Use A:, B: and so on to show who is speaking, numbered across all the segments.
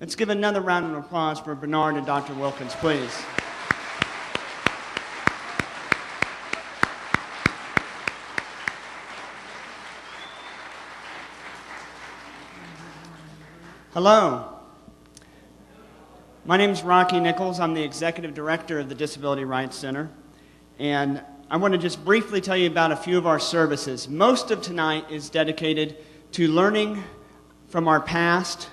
A: Let's give another round of applause for Bernard and Dr. Wilkins, please. Hello. My name is Rocky Nichols. I'm the Executive Director of the Disability Rights Center. And I want to just briefly tell you about a few of our services. Most of tonight is dedicated to learning from our past,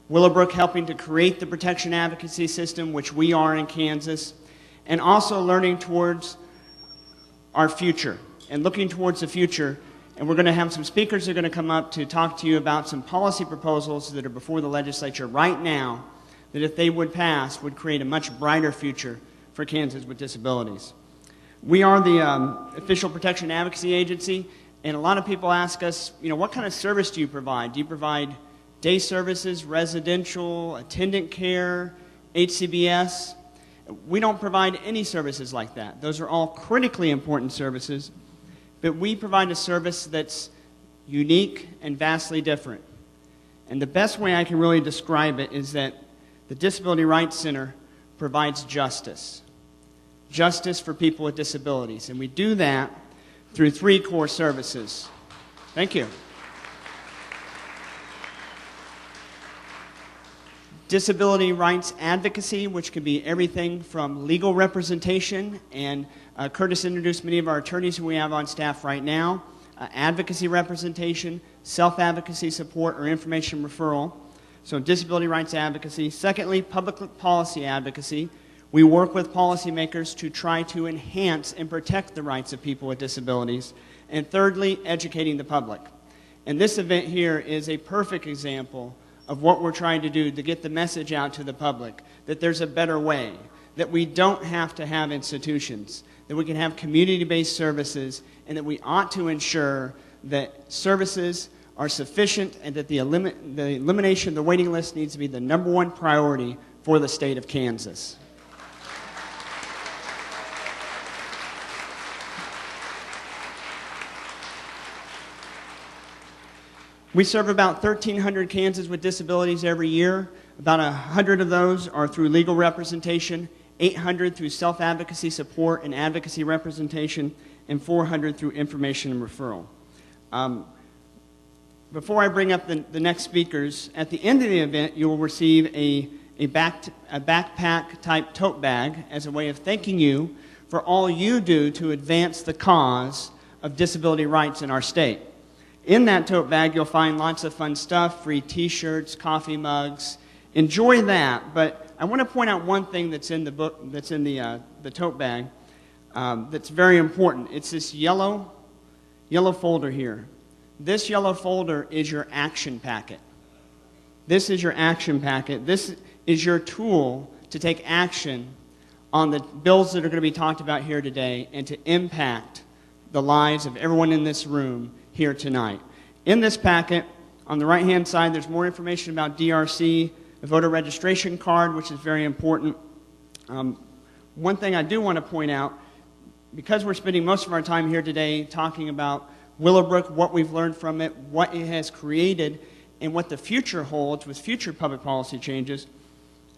A: Willowbrook helping to create the protection advocacy system, which we are in Kansas, and also learning towards our future and looking towards the future. And we're going to have some speakers that are going to come up to talk to you about some policy proposals that are before the legislature right now that, if they would pass, would create a much brighter future for Kansans with disabilities. We are the official protection advocacy agency, and a lot of people ask us, what kind of service do you provide? Do you provide day services, residential, attendant care, HCBS? We don't provide any services like that. Those are all critically important services, but we provide a service that's unique and vastly different. And the best way I can really describe it is that the Disability Rights Center provides justice. Justice for people with disabilities. And we do that through 3 core services. Thank you. Disability rights advocacy, which can be everything from legal representation, and Curtis introduced many of our attorneys who we have on staff right now, advocacy representation, self-advocacy support, or information referral. So disability rights advocacy. Secondly, public policy advocacy. We work with policymakers to try to enhance and protect the rights of people with disabilities. And thirdly, educating the public. And this event here is a perfect example of what we're trying to do to get the message out to the public, that there's a better way, that we don't have to have institutions, that we can have community-based services, and that we ought to ensure that services are sufficient and that the elimination of the waiting list needs to be the #1 priority for the state of Kansas. We serve about 1,300 Kansans with disabilities every year. About 100 of those are through legal representation, 800 through self-advocacy support and advocacy representation, and 400 through information and referral. Before I bring up the next speakers, at the end of the event, you will receive a backpack-type tote bag as a way of thanking you for all you do to advance the cause of disability rights in our state. In that tote bag, you'll find lots of fun stuff, free t-shirts, coffee mugs. Enjoy that, but I want to point out one thing that's in the book, that's in the tote bag, that's very important. It's this yellow folder here. This yellow folder is your action packet. This is your action packet. This is your tool to take action on the bills that are going to be talked about here today and to impact the lives of everyone in this room here tonight. In this packet, on the right-hand side, there's more information about DRC, the voter registration card, which is very important. One thing I do want to point out, because we're spending most of our time here today talking about Willowbrook, what we've learned from it, what it has created, and what the future holds with future public policy changes,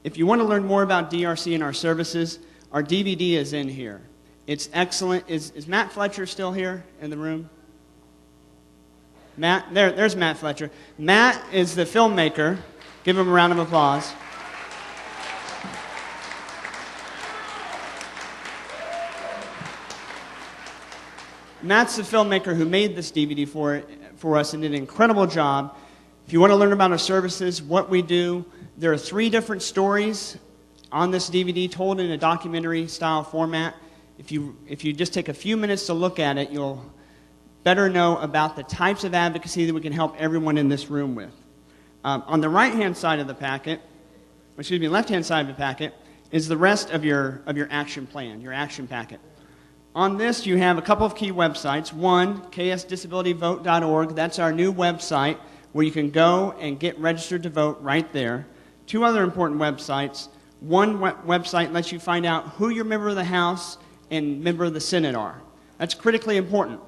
A: if you want to learn more about DRC and our services, our DVD is in here. It's excellent. Is Matt Fletcher still here in the room? Matt, there's Matt Fletcher. Matt is the filmmaker. Give him a round of applause. Matt's the filmmaker who made this DVD for us and did an incredible job. If you want to learn about our services, what we do, there are 3 different stories on this DVD told in a documentary-style format. If you just take a few minutes to look at it, you'll better know about the types of advocacy that we can help everyone in this room with. On the right-hand side of the packet, left-hand side of the packet, is the rest of your action plan, your action packet. On this, you have a couple of key websites. One, ksdisabilityvote.org. That's our new website where you can go and get registered to vote right there. 2 other important websites. One website lets you find out who your member of the House and member of the Senate are. That's critically important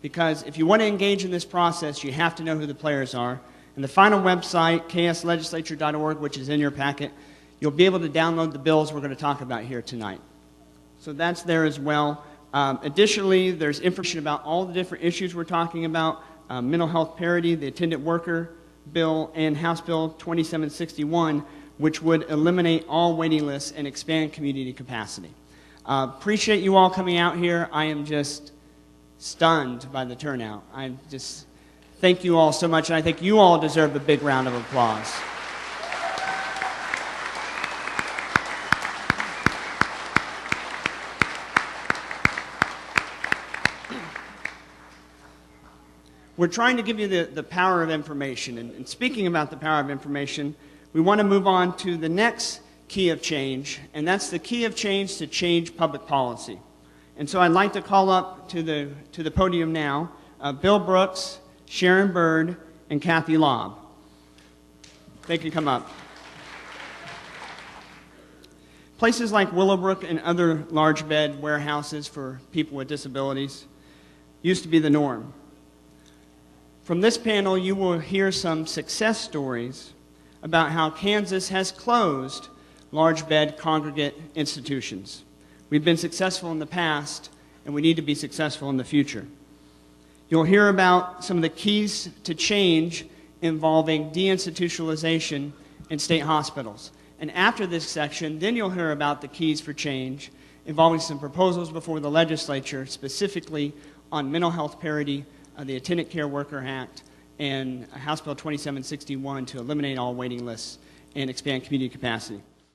A: because if you want to engage in this process, you have to know who the players are. And the final website, kslegislature.org, which is in your packet, you'll be able to download the bills we're going to talk about here tonight. So that's there as well. Additionally, there's information about all the different issues we're talking about, mental health parity, the attendant worker bill, and House Bill 2761, which would eliminate all waiting lists and expand community capacity. Appreciate you all coming out here. I am just stunned by the turnout. Thank you all so much, and I think you all deserve a big round of applause. We're trying to give you the power of information, and speaking about the power of information, we want to move on to the next key of change, and that's the key of change to change public policy. And so I'd like to call up to the podium now Bill Brooks, Sharon Bird, and Kathy Lobb. They can come up. Places like Willowbrook and other large bed warehouses for people with disabilities used to be the norm. From this panel, you will hear some success stories about how Kansas has closed large bed congregate institutions. We've been successful in the past, and we need to be successful in the future. You'll hear about some of the keys to change involving deinstitutionalization in state hospitals. And after this section, then you'll hear about the keys for change involving some proposals before the legislature, specifically on mental health parity, the Attendant Care Worker Act, and House Bill 2761 to eliminate all waiting lists and expand community capacity.